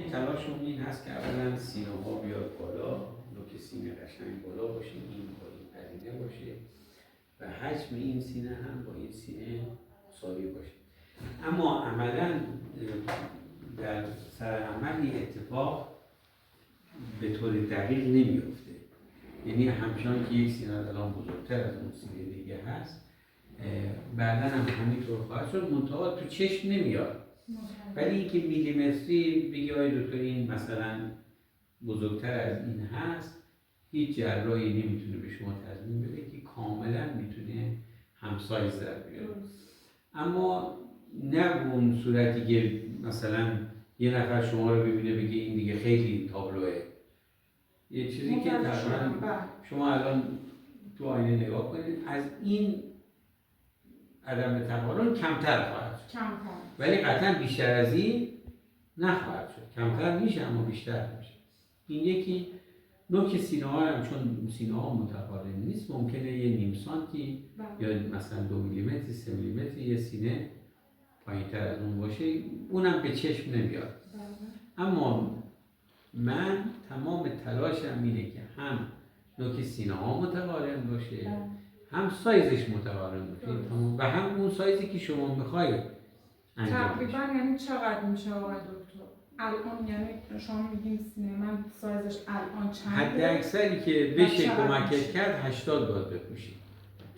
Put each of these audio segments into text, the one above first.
تلاشمون این هست که اولا سینه ها بیاد بالا، نوک سینه قشنگ بالا باشه، این با این پرینه باشه و حجم این سینه هم با این سینه مساوی باشه. اما عملا در سرعمل این اتفاق به طور دقیق نمیفته. یعنی همچنان که یک سینه الان بزرگتر از اون سینه دیگه هست، بعدا هم همینطور خواهد شد، منتها تو چشم نمیاد. ولی اینکه میلیمتری بگی آیا دکتر این مثلا بزرگتر از این هست، هیچ جراحی نمیتونه به شما تضمین بده که کاملا میتونه همسایز در بیاره. اما نه اون صورتی که مثلا یه نفر شما رو ببینه بگه این دیگه خیلی تابلوه. یه چیزی که تقریبا شما الان تو آینه نگاه کنید، از این عدم تقارن کمتر خواهد شد. ولی قطعا بیشتر از این نخواهد شد. کمتر میشه اما بیشتر میشه. این یکی. نوک سینه ها هم چون سینه ها متقارن نیست، ممکنه یه نیم سانتی یا مثلا 2 میلیمتر 3 میلیمتر یه سینه پایین‌تر از اون باشه، اونم به چشم نمیاد. اما من تمام تلاشم اینه که هم نوک سینه ها متقارن باشه، هم سایزش متقارن باشه و هم اون سایزی که شما میخواید انجام بشه. تقریبا یعنی چقدر میشه آقای دکتر؟ الان یعنی شما میگین سینه من سایزش الان چنده؟ حد اکثری که بشه کمک کرد 80 باید بپوشید.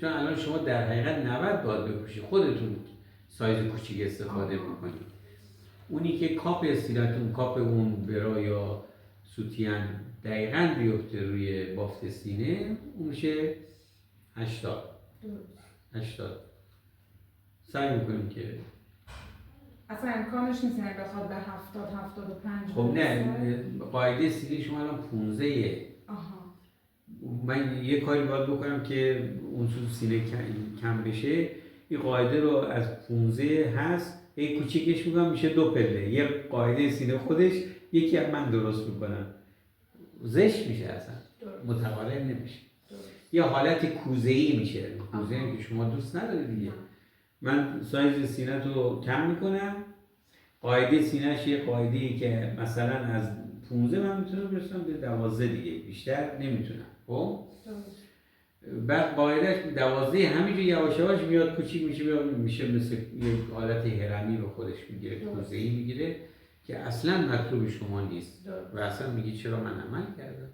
چون الان شما در حقیقت 90 باید بپوشید، خودتون سایز کوچیک استفاده میکنید. اونی که کاپ سینه‌تون، کاپ اون برا یا سوتین دقیقاً بیفته روی بافت سینه، اون میشه 80. 80 سعی میکنیم که اصلا امکانش نیست یعنی بخواد به 70 75. خب نه، قاعده سینه شما الان 15. من یه کاری باید بکنم که اون سو سینه کم بشه. این قاعده رو از 15 هست، یه کوچیکش میکنم میشه 2 پله. یه قاعده سینه خودش یکی از من درست میکنم، زشت میشه، اصلا متقارن نمیشه. یه حالت کوزه‌ای میشه، کوزه‌ای که شما دوست ندارید دیگه. من سایز سینه رو کم میکنم، قاعده سینه‌اش یه قاعده‌ای که مثلا از 15 من میتونم برسم به 12 دیگه، بیشتر نمیتونم. خب بعد قاعده‌اش 12 همینجوری یواش یواش میاد کوچیک میشه مثل یه حالت هرمی رو خودش میگیره، کوزه‌ای میگیره که اصلا مطلوب شما نیست و اصلا میگی چرا من عمل کردم.